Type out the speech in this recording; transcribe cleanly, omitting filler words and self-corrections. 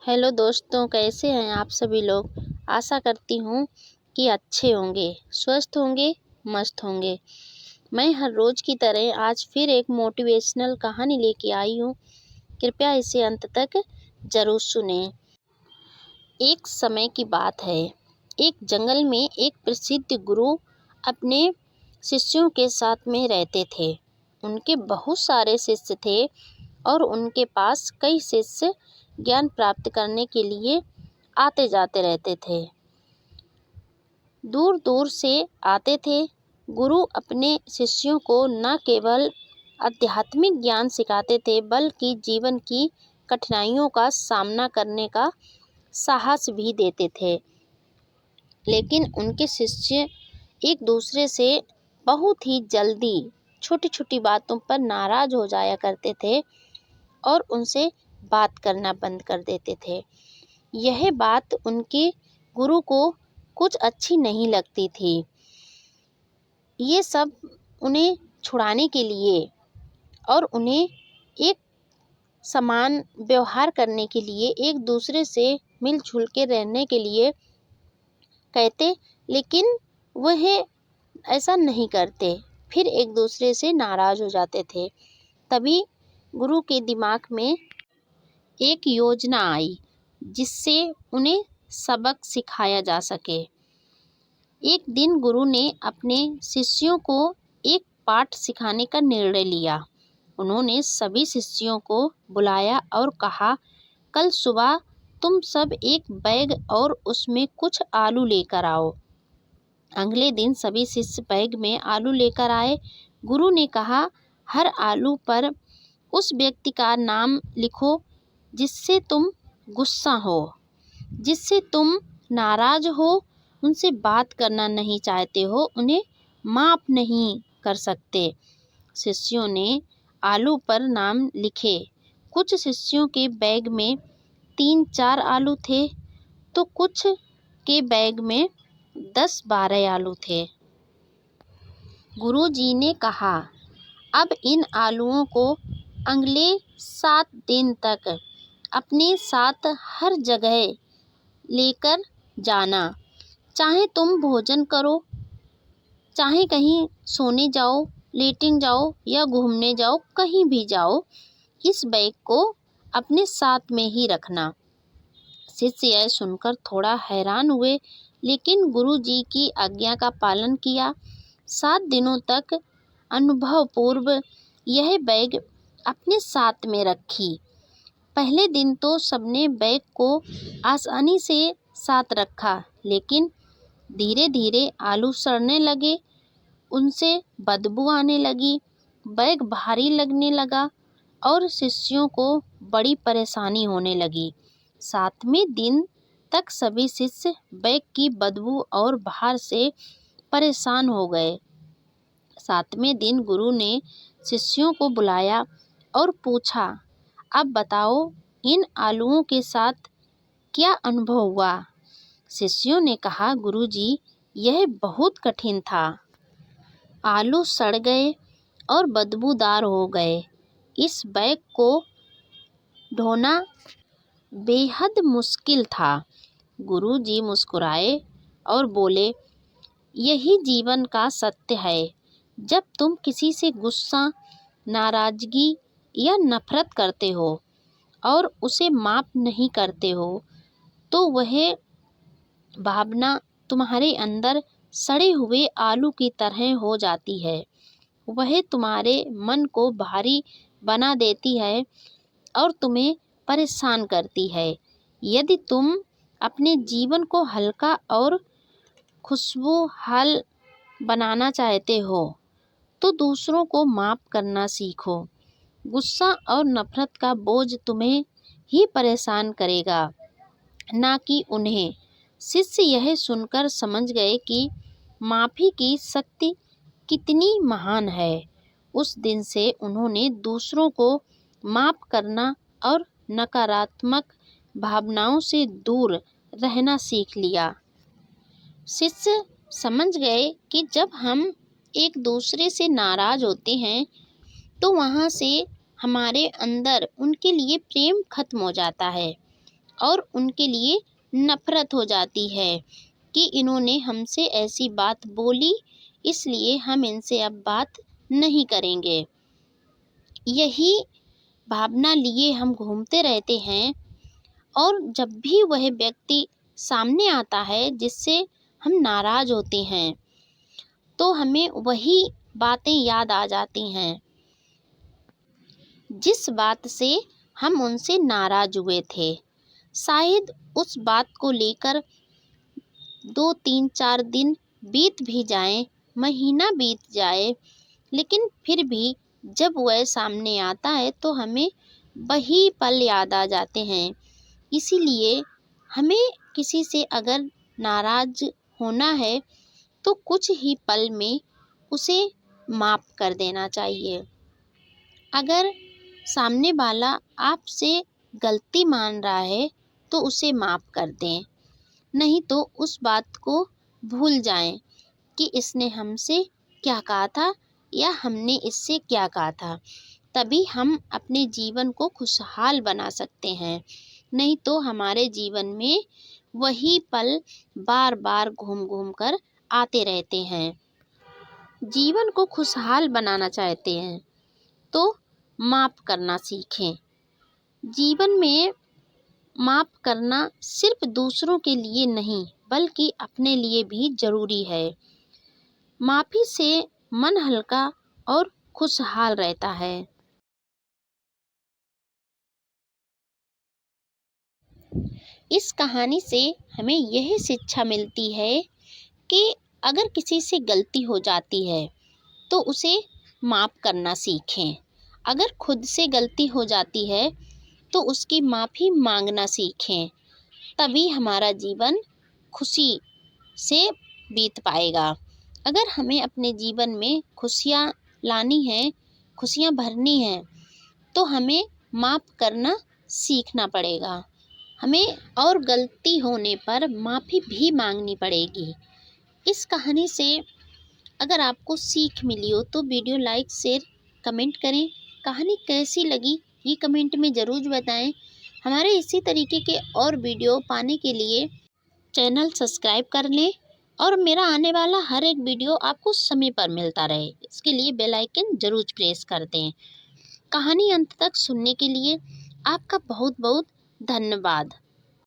Hello दोस्तों, कैसे हैं आप सभी लोग। आशा करती हूँ कि अच्छे होंगे, स्वस्थ होंगे, मस्त होंगे। मैं हर रोज़ की तरह आज फिर एक मोटिवेशनल कहानी लेके आई हूँ। कृपया इसे अंत तक ज़रूर सुनें। एक समय की बात है, एक जंगल में एक प्रसिद्ध गुरु अपने शिष्यों के साथ में रहते थे। उनके बहुत सारे शिष्य थे और उनके पास कई शिष्य ज्ञान प्राप्त करने के लिए आते जाते रहते थे। दूर दूर से आते थे। गुरु अपने शिष्यों को न केवल आध्यात्मिक ज्ञान सिखाते थे बल्कि जीवन की कठिनाइयों का सामना करने का साहस भी देते थे। लेकिन उनके शिष्य एक दूसरे से बहुत ही जल्दी छोटी छोटी बातों पर नाराज हो जाया करते थे और उनसे बात करना बंद कर देते थे। यह बात उनके गुरु को कुछ अच्छी नहीं लगती थी। ये सब उन्हें छुड़ाने के लिए और उन्हें एक समान व्यवहार करने के लिए, एक दूसरे से मिलजुल के रहने के लिए कहते, लेकिन वह ऐसा नहीं करते। फिर एक दूसरे से नाराज हो जाते थे। तभी गुरु के दिमाग में एक योजना आई जिससे उन्हें सबक सिखाया जा सके। एक दिन गुरु ने अपने शिष्यों को एक पाठ सिखाने का निर्णय लिया। उन्होंने सभी शिष्यों को बुलाया और कहा, कल सुबह तुम सब एक बैग और उसमें कुछ आलू लेकर आओ। अगले दिन सभी शिष्य बैग में आलू लेकर आए। गुरु ने कहा, हर आलू पर उस व्यक्ति का नाम लिखो जिससे तुम गुस्सा हो, जिससे तुम नाराज हो, उनसे बात करना नहीं चाहते हो, उन्हें माफ़ नहीं कर सकते। शिष्यों ने आलू पर नाम लिखे। कुछ शिष्यों के बैग में 3-4 आलू थे तो कुछ के बैग में 10-12 आलू थे। गुरुजी ने कहा, अब इन आलूओं को अगले 7 दिन तक अपने साथ हर जगह लेकर जाना। चाहे तुम भोजन करो, चाहे कहीं सोने जाओ, लेटने जाओ या घूमने जाओ, कहीं भी जाओ, इस बैग को अपने साथ में ही रखना। शिष्य यह सुनकर थोड़ा हैरान हुए, लेकिन गुरुजी की आज्ञा का पालन किया। 7 दिनों तक अनुभवपूर्व यह बैग अपने साथ में रखी। पहले दिन तो सबने बैग को आसानी से साथ रखा, लेकिन धीरे धीरे आलू सड़ने लगे, उनसे बदबू आने लगी, बैग भारी लगने लगा और शिष्यों को बड़ी परेशानी होने लगी। 7वें दिन तक सभी शिष्य बैग की बदबू और भार से परेशान हो गए। 7वें दिन गुरु ने शिष्यों को बुलाया और पूछा, अब बताओ इन आलूओं के साथ क्या अनुभव हुआ। शिष्यों ने कहा, गुरुजी, यह बहुत कठिन था। आलू सड़ गए और बदबूदार हो गए। इस बैग को ढोना बेहद मुश्किल था। गुरुजी मुस्कुराए और बोले, यही जीवन का सत्य है। जब तुम किसी से गुस्सा, नाराजगी या नफरत करते हो और उसे माफ़ नहीं करते हो, तो वह भावना तुम्हारे अंदर सड़े हुए आलू की तरह हो जाती है। वह तुम्हारे मन को भारी बना देती है और तुम्हें परेशान करती है। यदि तुम अपने जीवन को हल्का और खुशहाल बनाना चाहते हो, तो दूसरों को माफ़ करना सीखो। गुस्सा और नफरत का बोझ तुम्हें ही परेशान करेगा, ना कि उन्हें। शिष्य यह सुनकर समझ गए कि माफ़ी की शक्ति कितनी महान है। उस दिन से उन्होंने दूसरों को माफ़ करना और नकारात्मक भावनाओं से दूर रहना सीख लिया। शिष्य समझ गए कि जब हम एक दूसरे से नाराज़ होते हैं तो वहाँ से हमारे अंदर उनके लिए प्रेम खत्म हो जाता है और उनके लिए नफ़रत हो जाती है कि इन्होंने हमसे ऐसी बात बोली, इसलिए हम इनसे अब बात नहीं करेंगे। यही भावना लिए हम घूमते रहते हैं और जब भी वह व्यक्ति सामने आता है जिससे हम नाराज़ होते हैं, तो हमें वही बातें याद आ जाती हैं जिस बात से हम उनसे नाराज़ हुए थे। शायद उस बात को लेकर 2, 3, 4 दिन बीत भी जाएं, महीना बीत जाए, लेकिन फिर भी जब वह सामने आता है तो हमें वही पल याद आ जाते हैं। इसीलिए हमें किसी से अगर नाराज़ होना है तो कुछ ही पल में उसे माफ़ कर देना चाहिए। अगर सामने वाला आपसे गलती मान रहा है तो उसे माफ़ कर दें, नहीं तो उस बात को भूल जाएं कि इसने हमसे क्या कहा था या हमने इससे क्या कहा था। तभी हम अपने जीवन को खुशहाल बना सकते हैं, नहीं तो हमारे जीवन में वही पल बार बार घूम घूम कर आते रहते हैं। जीवन को खुशहाल बनाना चाहते हैं तो माफ़ करना सीखें। जीवन में माफ़ करना सिर्फ दूसरों के लिए नहीं बल्कि अपने लिए भी ज़रूरी है। माफ़ी से मन हल्का और खुशहाल रहता है। इस कहानी से हमें यह शिक्षा मिलती है कि अगर किसी से गलती हो जाती है तो उसे माफ़ करना सीखें। अगर खुद से गलती हो जाती है तो उसकी माफ़ी मांगना सीखें। तभी हमारा जीवन खुशी से बीत पाएगा। अगर हमें अपने जीवन में खुशियाँ लानी हैं, खुशियाँ भरनी हैं, तो हमें माफ़ करना सीखना पड़ेगा। हमें और गलती होने पर माफ़ी भी मांगनी पड़ेगी। इस कहानी से अगर आपको सीख मिली हो तो वीडियो लाइक, शेयर, कमेंट करें। कहानी कैसी लगी ये कमेंट में ज़रूर बताएं। हमारे इसी तरीके के और वीडियो पाने के लिए चैनल सब्सक्राइब कर लें और मेरा आने वाला हर एक वीडियो आपको समय पर मिलता रहे, इसके लिए बेल आइकन ज़रूर प्रेस कर दें। कहानी अंत तक सुनने के लिए आपका बहुत बहुत धन्यवाद।